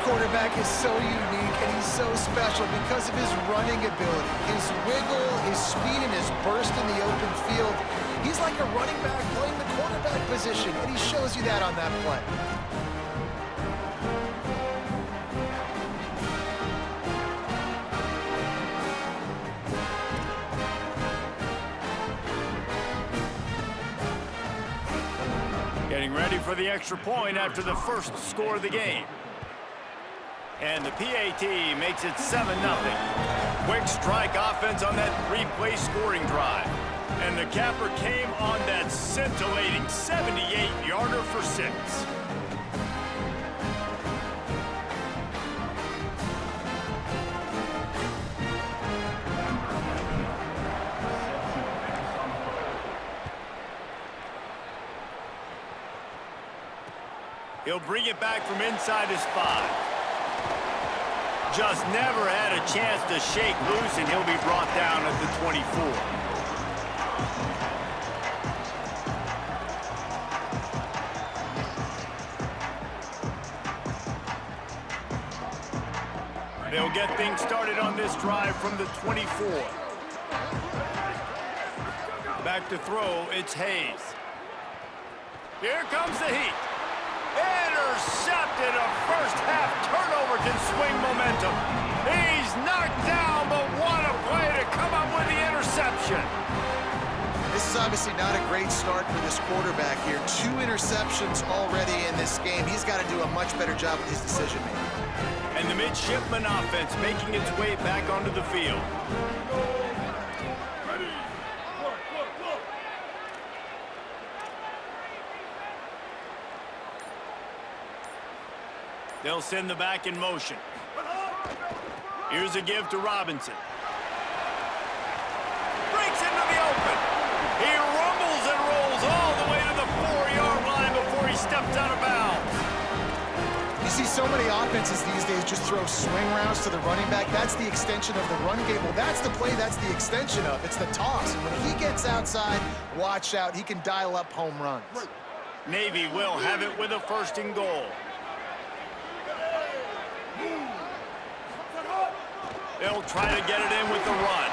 quarterback is so unique and he's so special because of his running ability, his wiggle, his speed, and his burst in the open field. He's like a running back playing the quarterback position, and he shows you that on that play. Getting ready for the extra point after the first score of the game. And the PAT makes it 7-0. Quick strike offense on that three-play scoring drive. And the capper came on that scintillating 78-yarder for 6. He'll bring it back from inside his 5. Just never had a chance to shake loose, and he'll be brought down at the 24. They'll get things started on this drive from the 24. Back to throw, it's Hayes. Here comes the heat. Intercepted. A first-half turnover can swing momentum. He's knocked down, but what a play to come up with the interception. This is obviously not a great start for this quarterback here. 2 interceptions already in this game. He's got to do a much better job with his decision-making. And the midshipman offense making its way back onto the field. They'll send the back in motion. Here's a give to Robinson. Breaks into the open. He rumbles and rolls all the way to the 4-yard line before he steps out of bounds. You see so many offenses these days just throw swing routes to the running back. That's the extension of the run game. Well, that's the play that's the extension of. It's the toss. And when he gets outside, watch out. He can dial up home runs. Navy will have it with a 1st and goal. They'll try to get it in with the run.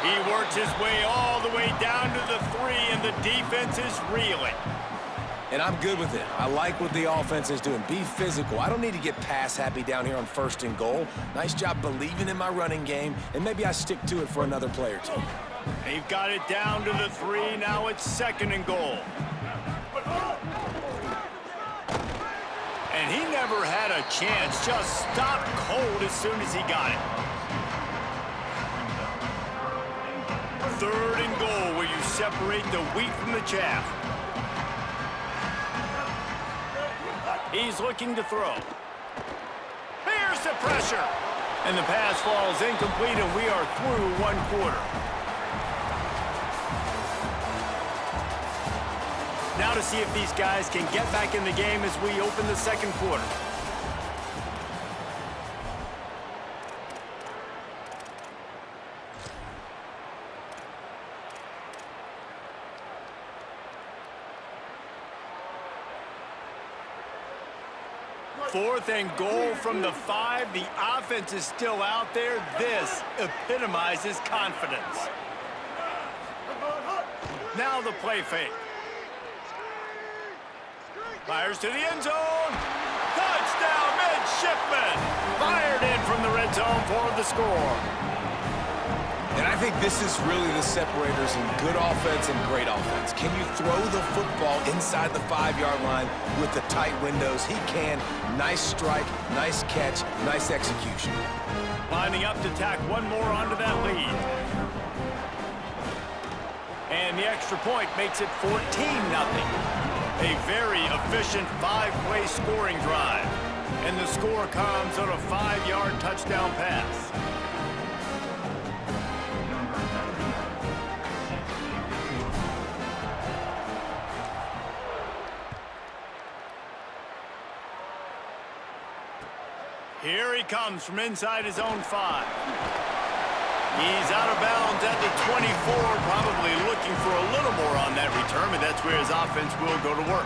He works his way all the way down to the 3, and the defense is reeling. And I'm good with it. I like what the offense is doing. Be physical. I don't need to get pass happy down here on 1st and goal. Nice job believing in my running game, and maybe I stick to it for another play or 2. They've got it down to the 3. Now it's 2nd and goal. And he never had a chance. Just stopped cold as soon as he got it. 3rd and goal, where you separate the wheat from the chaff. He's looking to throw. Here's the pressure. And the pass falls incomplete, and we are through 1 quarter. Now to see if these guys can get back in the game as we open the 2nd quarter. Fourth and goal from the 5. The offense is still out there. This epitomizes confidence. Now the play fake. Fires to the end zone. Touchdown, midshipman. Fired in from the red zone for the score. And I think this is really the separators in good offense and great offense. Can you throw the football inside the 5-yard line with the tight windows? He can. Nice strike, nice catch, nice execution. Lining up to tack one more onto that lead. And the extra point makes it 14-0. A very efficient 5-play scoring drive. And the score comes on a 5-yard touchdown pass. Here he comes from inside his own 5. He's out of bounds at the 24, probably looking for a little more on that return, but that's where his offense will go to work.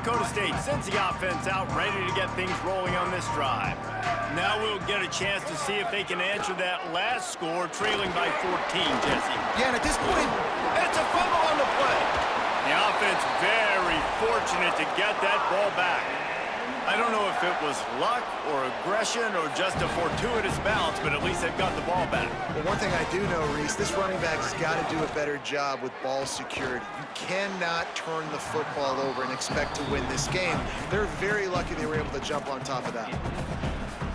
Dakota State sends the offense out ready to get things rolling on this drive. Now we'll get a chance to see if they can answer that last score, trailing by 14, Jesse. Yeah, and at this point, It's a fumble on the play. The offense very fortunate to get that ball back. I don't know if it was luck or aggression or just a fortuitous bounce, but at least they've got the ball back. well, one thing I do know, Reese, this running back has got to do a better job with ball security. You cannot turn the football over and expect to win this game. They're very lucky they were able to jump on top of that.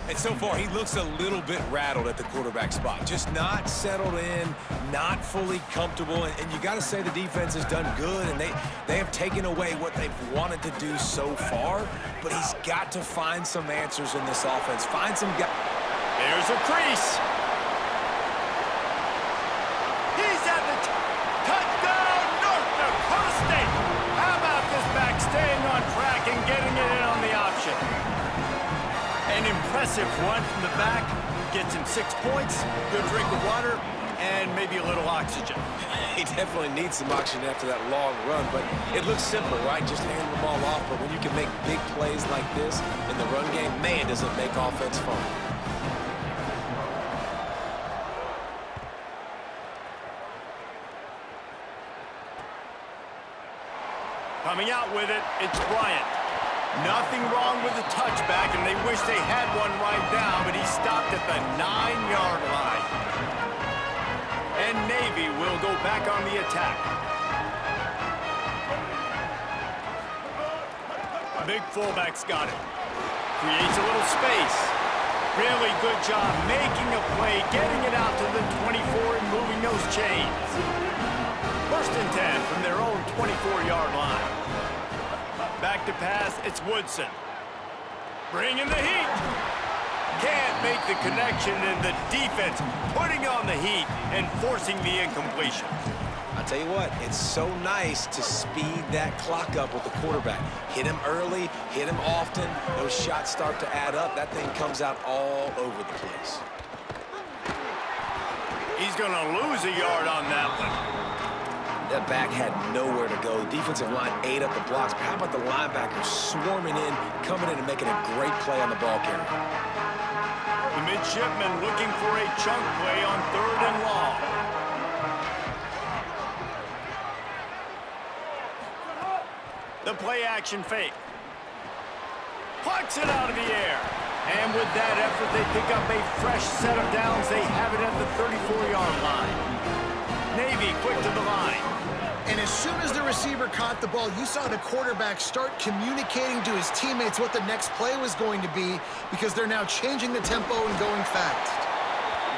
And so far, he looks a little bit rattled at the quarterback spot. Just not settled in, not fully comfortable. And you got to say the defense has done good, and they have taken away what they've wanted to do so far. But he's got to find some answers in this offense. Find some guys. There's a crease. He's at the touchdown, North Dakota State. How about this back staying on track and getting it in on the option? An impressive run from the back, gets him 6 points, good drink of water, and maybe a little oxygen. He definitely needs some oxygen after that long run, but it looks simple, right? Just hand the ball off, but when you can make big plays like this in the run game, man, does it make offense fun. Coming out with it, it's Bryant. Nothing wrong with the touchback, and they wish they had one right now, but he stopped at the 9-yard line. And Navy will go back on the attack. Big fullback's got it. Creates a little space. Really good job making a play, getting it out to the 24 and moving those chains. First and 10 from their own 24-yard line. Back to pass, it's Woodson. Bringing the heat. Can't make the connection, and the defense putting on the heat and forcing the incompletion. I'll tell you what, it's so nice to speed that clock up with the quarterback. Hit him early, hit him often. Those shots start to add up. That thing comes out all over the place. He's going to lose a yard on that one. That back had nowhere to go. The defensive line ate up the blocks. But how about the linebackers swarming in, coming in and making a great play on the ball carrier? The midshipman looking for a chunk play on 3rd and long. The play action fake. Plucks it out of the air. And with that effort, they pick up a fresh set of downs. They have it at the 34-yard line. Navy quick to the line. And as soon as the receiver caught the ball, you saw the quarterback start communicating to his teammates what the next play was going to be, because they're now changing the tempo and going fast.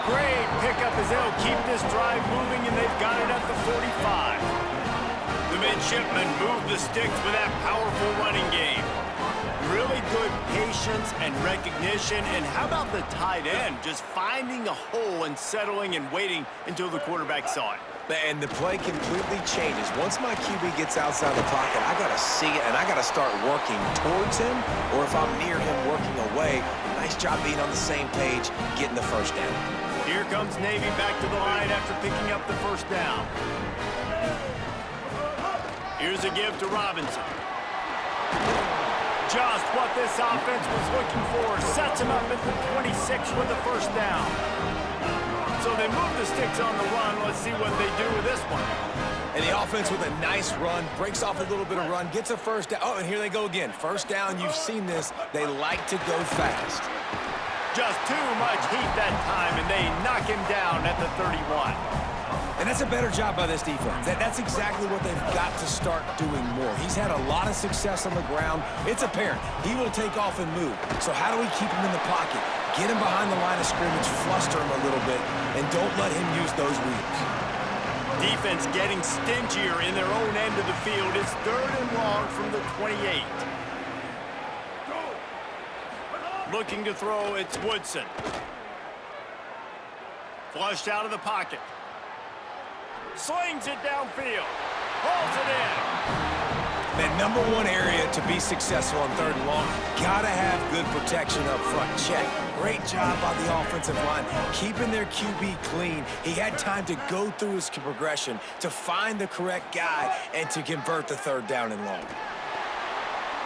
Great pickup as they'll keep this drive moving, and they've got it at the 45. The midshipmen move the sticks with that powerful running game. Really good patience and recognition. And how about the tight end just finding a hole and settling and waiting until the quarterback saw it? And the play completely changes. Once my QB gets outside the pocket, I got to see it, and I got to start working towards him, or if I'm near him, working away. Nice job being on the same page, getting the first down. Here comes Navy back to the line after picking up the first down. Here's a give to Robinson. Just what this offense was looking for. Sets him up at the 26 with the first down. So they move the sticks on the run. Let's see what they do with this one. And the offense with a nice run, breaks off a little bit of run, gets a first down. Oh, and here they go again. First down, you've seen this. They like to go fast. Just too much heat that time, and they knock him down at the 31. And that's a better job by this defense. That's exactly what they've got to start doing more. He's had a lot of success on the ground. It's apparent. He will take off and move. So how do we keep him in the pocket? Get him behind the line of scrimmage, fluster him a little bit, and don't let him use those wheels. Defense getting stingier in their own end of the field. It's 3rd and long from the 28. Looking to throw, it's Woodson. Flushed out of the pocket. Slings it downfield. Pulls it in. Man, number one area to be successful on 3rd and long, gotta have good protection up front. Check. Great job by the offensive line, keeping their QB clean. He had time to go through his progression, to find the correct guy, and to convert the 3rd down and long.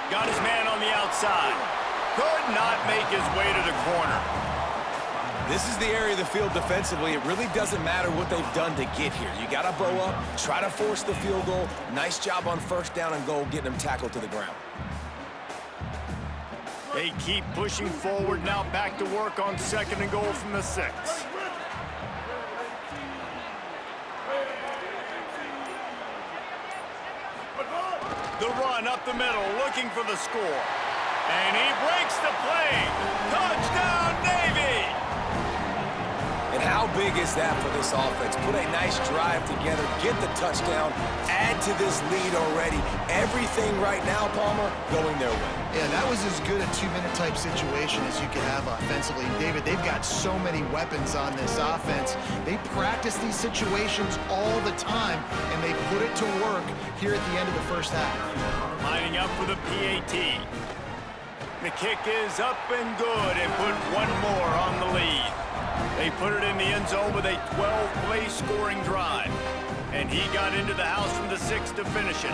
Got his man on the outside. Could not make his way to the corner. This is the area of the field defensively. It really doesn't matter what they've done to get here. You got to bow up, try to force the field goal. Nice job on first down and goal, getting them tackled to the ground. They keep pushing forward now, back to work on 2nd and goal from the 6. The run up the middle, looking for the score. And he breaks the play. Touchdown, Navy! And how big is that for this offense? Put a nice drive together, get the touchdown, add to this lead already. Everything right now, Palmer, going their way. Yeah, that was as good a 2-minute type situation as you could have offensively. David, they've got so many weapons on this offense. They practice these situations all the time, and they put it to work here at the end of the first half. Lining up for the PAT. The kick is up and good, and put one more on the lead. They put it in the end zone with a 12-play scoring drive. And he got into the house from the 6 to finish it.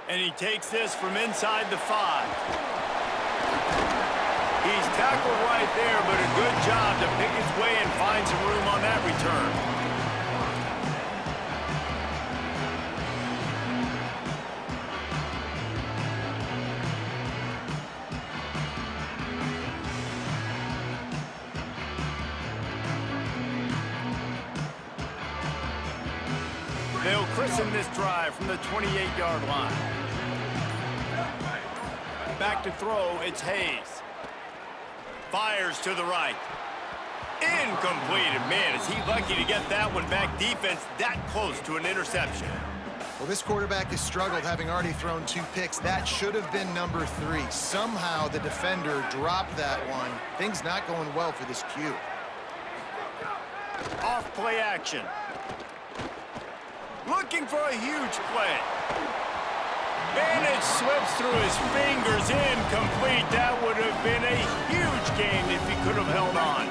And he takes this from inside the 5. He's tackled right there, but a good job to pick his way and find some room on that return. They'll christen this drive from the 28-yard line. Back to throw, it's Hayes. Fires to the right. Incomplete. Man, is he lucky to get that one back. Defense that close to an interception. Well, this quarterback has struggled, having already thrown 2 picks. That should have been number 3. Somehow the defender dropped that one. Things not going well for this Q. Off play action. Looking for a huge play. And it slips through his fingers, incomplete. That would have been a huge game if he could have held on.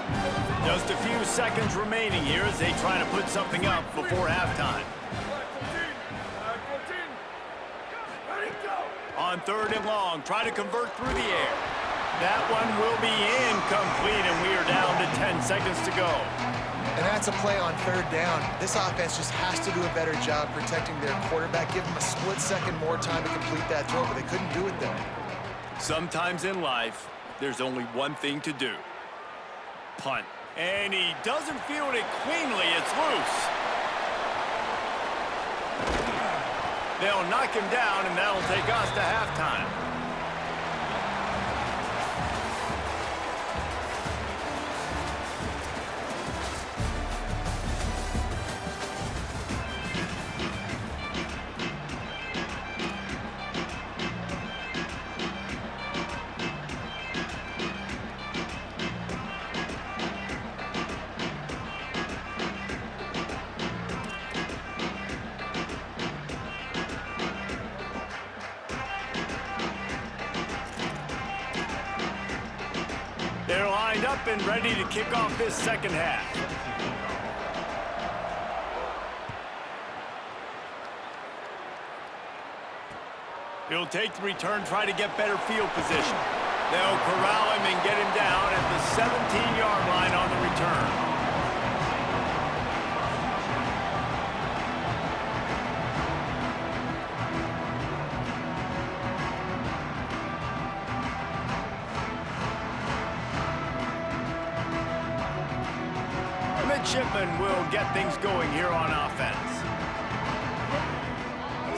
Just a few seconds remaining here as they try to put something up before halftime. On 3rd and long, try to convert through the air. That one will be incomplete, and we are down to 10 seconds to go. And that's a play on 3rd down. This offense just has to do a better job protecting their quarterback. Give them a split second more time to complete that throw, but they couldn't do it there. Sometimes in life, there's only one thing to do. Punt. And he doesn't field it cleanly. It's loose. They'll knock him down, and that'll take us to halftime. They're lined up and ready to kick off this second half. He'll take the return, try to get better field position. They'll corral him and get him down at the 17-yard line on the return. Midshipman will get things going here on offense.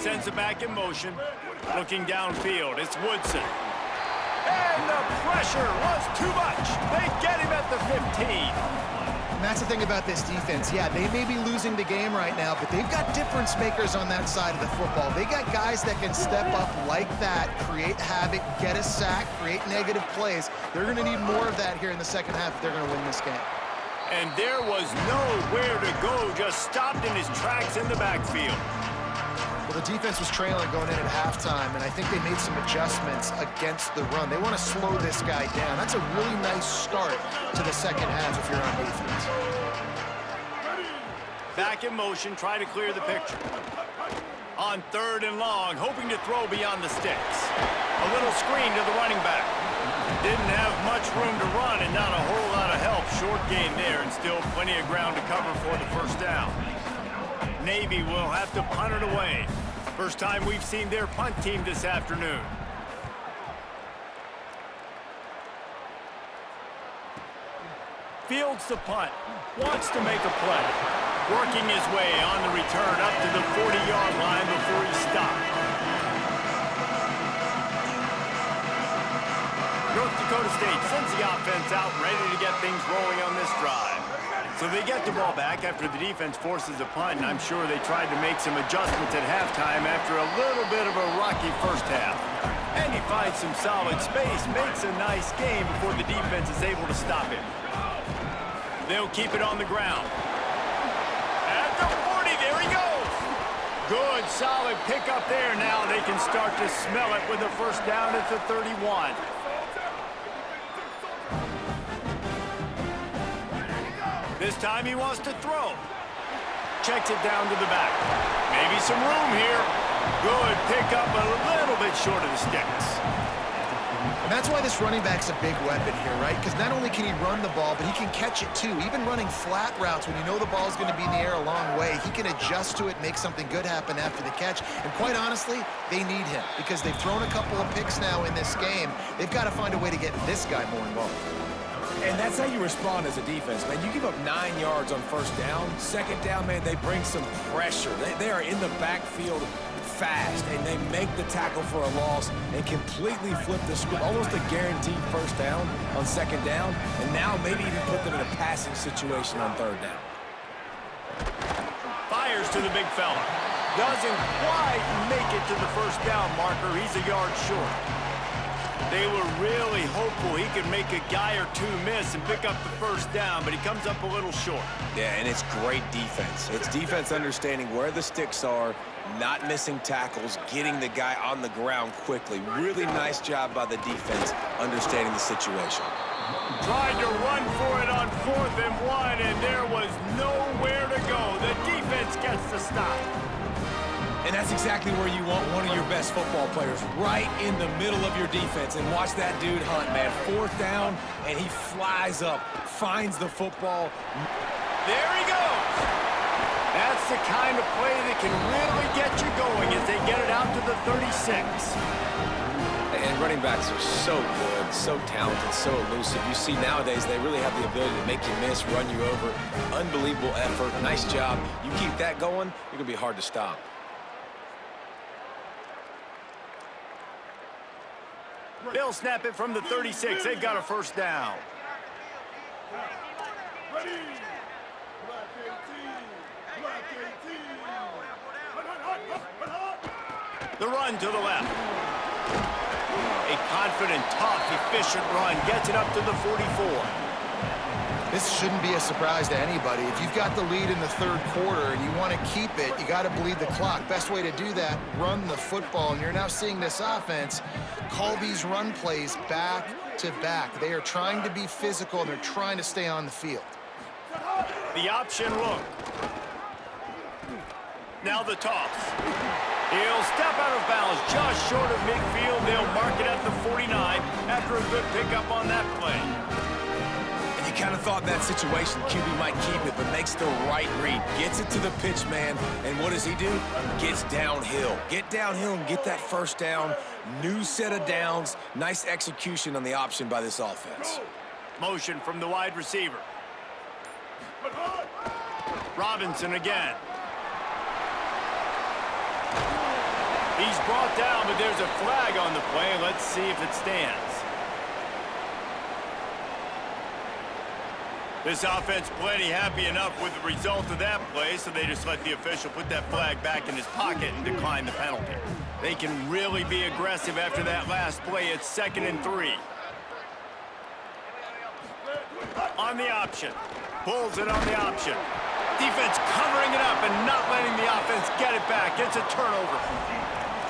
Sends it back in motion. Looking downfield, it's Woodson. And the pressure was too much. They get him at the 15. And that's the thing about this defense. Yeah, they may be losing the game right now, but they've got difference makers on that side of the football. They got guys that can step up like that, create havoc, get a sack, create negative plays. They're going to need more of that here in the second half if they're going to win this game. And there was nowhere to go, just stopped in his tracks in the backfield. Well, the defense was trailing going in at halftime, and I think they made some adjustments against the run. They want to slow this guy down. That's a really nice start to the second half if you're on defense. Back in motion, try to clear the picture. On 3rd and long, hoping to throw beyond the sticks. A little screen to the running back. Didn't have much room to run and not a whole lot of help. Short gain there and still plenty of ground to cover for the first down. Navy will have to punt it away. First time we've seen their punt team this afternoon. Fields the punt. Wants to make a play. Working his way on the return up to the 40-yard line before he stopped. North Dakota State sends the offense out ready to get things rolling on this drive. So they get the ball back after the defense forces a punt, and I'm sure they tried to make some adjustments at halftime after a little bit of a rocky first half. And he finds some solid space, makes a nice game before the defense is able to stop him. They'll keep it on the ground. At the 40, there he goes. Good, solid pickup there. Now they can start to smell it with a first down at the 31. This time he wants to throw. Checks it down to the back. Maybe some room here. Good pickup, a little bit short of the sticks. And that's why this running back's a big weapon here, right? Because not only can he run the ball, but he can catch it too. Even running flat routes when you know the ball's going to be in the air a long way, he can adjust to it, make something good happen after the catch. And quite honestly, they need him because they've thrown a couple of picks now in this game. They've got to find a way to get this guy more involved. And that's how you respond as a defense, man. You give up 9 yards on first down. Second down, man, they bring some pressure. They are in the backfield fast, and they make the tackle for a loss and completely flip the script. Almost a guaranteed first down on second down, and now maybe even put them in a passing situation on third down. Fires to the big fella. Doesn't quite make it to the first down marker. He's a yard short. They were really hopeful he could make a guy or two miss and pick up the first down, but he comes up a little short. Yeah, and it's great defense. It's defense understanding where the sticks are, not missing tackles, getting the guy on the ground quickly. Really nice job by the defense understanding the situation. Tried to run for it on 4th and 1, and there was nowhere to go. The defense gets the stop. And that's exactly where you want one of your best football players, right in the middle of your defense. And watch that dude hunt, man. 4th down, and he flies up, finds the football. There he goes. That's the kind of play that can really get you going as they get it out to the 36. And running backs are so good, so talented, so elusive. You see nowadays they really have the ability to make you miss, run you over. Unbelievable effort. Nice job. You keep that going, you're going to be hard to stop. They'll snap it from the 36. They've got a first down. The run to the left. A confident, tough, efficient run. Gets it up to the 44. This shouldn't be a surprise to anybody. If you've got the lead in the third quarter and you want to keep it, you got to bleed the clock. Best way to do that, run the football. And you're now seeing this offense call these run plays back to back. They are trying to be physical, and they're trying to stay on the field. The option look. Now the toss. He'll step out of bounds just short of midfield. They'll mark it at the 49 after a good pickup on that play. Kind of thought in that situation QB might keep it, but makes the right read. Gets it to the pitch man, and what does he do? Gets downhill. Get downhill and get that first down. New set of downs. Nice execution on the option by this offense. Motion from the wide receiver. Robinson again. He's brought down, but there's a flag on the play. Let's see if it stands. This offense plenty happy enough with the result of that play, so they just let the official put that flag back in his pocket and decline the penalty. They can really be aggressive after that last play. It's 2nd and 3. On the option. Pulls it on the option. Defense covering it up and not letting the offense get it back. It's a turnover.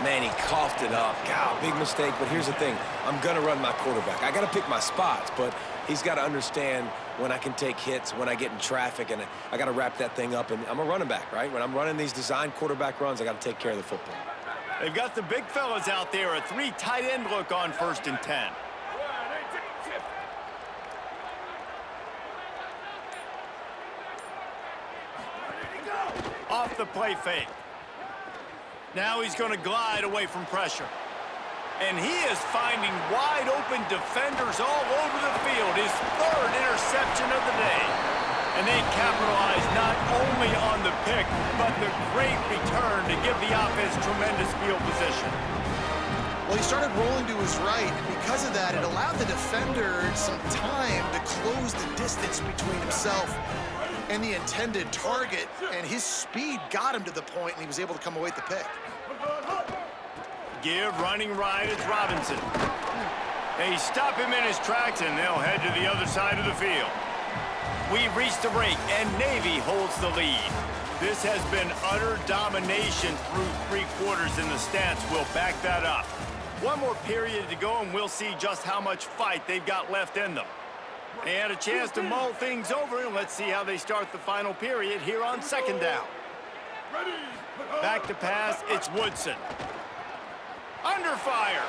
Man, he coughed it up. God, big mistake, but here's the thing. I'm going to run my quarterback. I got to pick my spots, but he's got to understand when I can take hits, when I get in traffic, and I got to wrap that thing up. And I'm a running back, right? When I'm running these design quarterback runs, I got to take care of the football. They've got the big fellas out there. A 3 tight end look on 1st and 10. Off the play fake. Now he's going to glide away from pressure. And he is finding wide open defenders all over the field. His 3rd interception of the day. And they capitalize not only on the pick, but the great return to give the offense tremendous field position. Well, he started rolling to his right, and because of that, it allowed the defender some time to close the distance between himself and the intended target, and his speed got him to the point, and he was able to come away with the pick. Give running right, it's Robinson. They stop him in his tracks, and they'll head to the other side of the field. We've reached the break, and Navy holds the lead. This has been utter domination through 3 quarters, and the stats will back that up. One more period to go, and we'll see just how much fight they've got left in them. They had a chance to mull things over, and let's see how they start the final period here on 2nd down. Back to pass, it's Woodson. Under fire.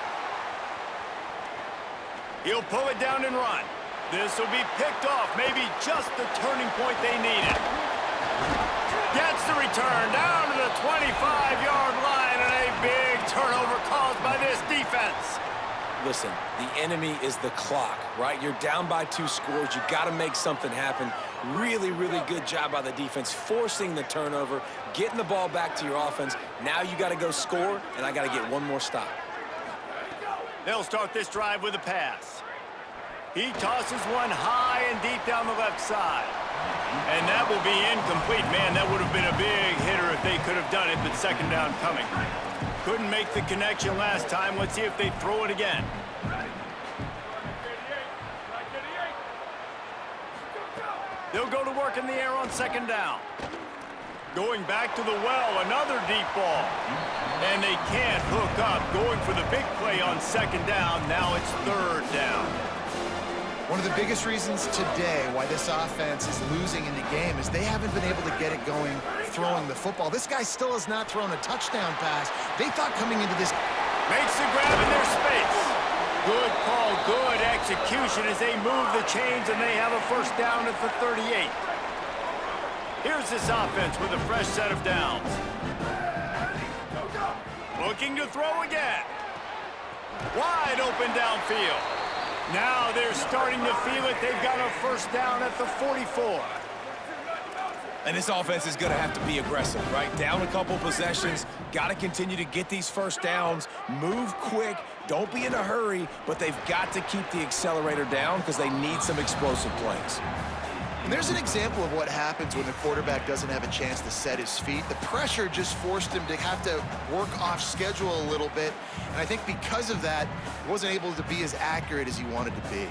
He'll pull it down and run. This will be picked off, maybe just the turning point they needed. Gets the return down to the 25-yard line, and a big turnover caused by this defense. Listen, the enemy is the clock, right? You're down by 2 scores. You got to make something happen. Really, really good job by the defense, forcing the turnover, getting the ball back to your offense. Now you got to go score, and I got to get one more stop. They'll start this drive with a pass. He tosses one high and deep down the left side. And that will be incomplete. Man, that would have been a big hitter if they could have done it, but 2nd down coming. Couldn't make the connection last time. Let's see if they throw it again. They'll go to work in the air on 2nd down. Going back to the well, another deep ball. And they can't hook up. Going for the big play on 2nd down. Now it's 3rd down. One of the biggest reasons today why this offense is losing in the game is they haven't been able to get it going throwing the football. This guy still has not thrown a touchdown pass. They thought coming into this... Makes the grab in their space. Good call, good execution as they move the chains, and they have a 1st down at the 38. Here's this offense with a fresh set of downs. Looking to throw again. Wide open downfield. Now they're starting to feel it. They've got a 1st down at the 44. And this offense is going to have to be aggressive, right? Down a couple possessions, got to continue to get these 1st downs, move quick, don't be in a hurry, but they've got to keep the accelerator down because they need some explosive plays. And there's an example of what happens when the quarterback doesn't have a chance to set his feet. The pressure just forced him to have to work off schedule a little bit. And I think because of that, he wasn't able to be as accurate as he wanted to be.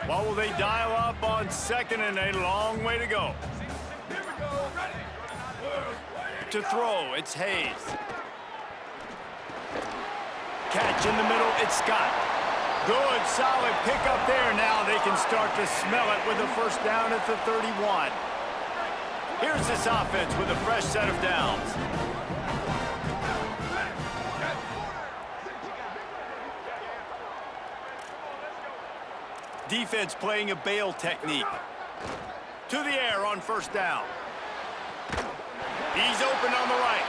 What will they dial up on 2nd and a long way to go? To throw, it's Hayes. Catch in the middle, it's Scott. Good, solid pickup there. Now they can start to smell it with a 1st down at the 31. Here's this offense with a fresh set of downs. Defense playing a bail technique. To the air on 1st down. He's open on the right.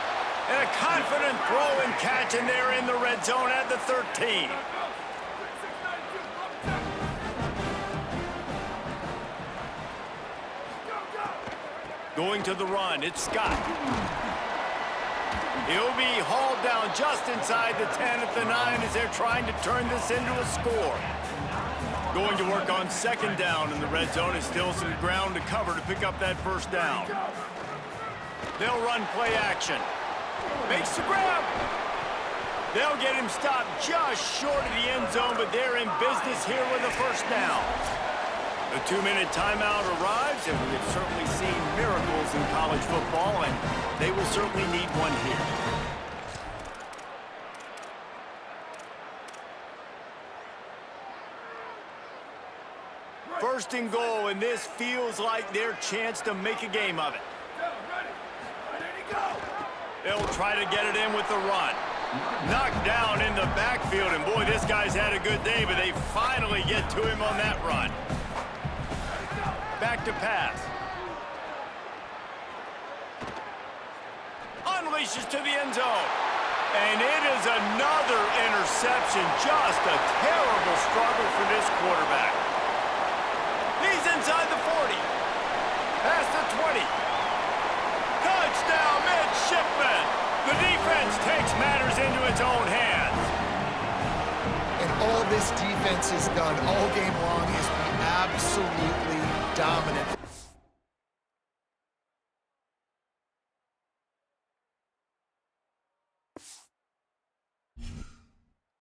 And a confident throw and catch, and they're in the red zone at the 13. Going to the run, it's Scott. He'll be hauled down just inside the 10 at the 9 as they're trying to turn this into a score. Going to work on 2nd down in the red zone. Is still some ground to cover to pick up that 1st down. They'll run play action. Makes the grab. They'll get him stopped just short of the end zone, but they're in business here with a 1st down. The 2-minute timeout arrives, and we have certainly seen miracles in college football, and they will certainly need one here. First and goal, and this feels like their chance to make a game of it. They'll try to get it in with the run. Knocked down in the backfield, and boy, this guy's had a good day, but they finally get to him on that run. Back to pass. Unleashes to the end zone. And it is another interception. Just a terrible struggle for this quarterback. He's inside the 40. Past the 20. Touchdown, midshipman. The defense takes matters into its own hands. And all this defense has done all game long is be absolutely dominant.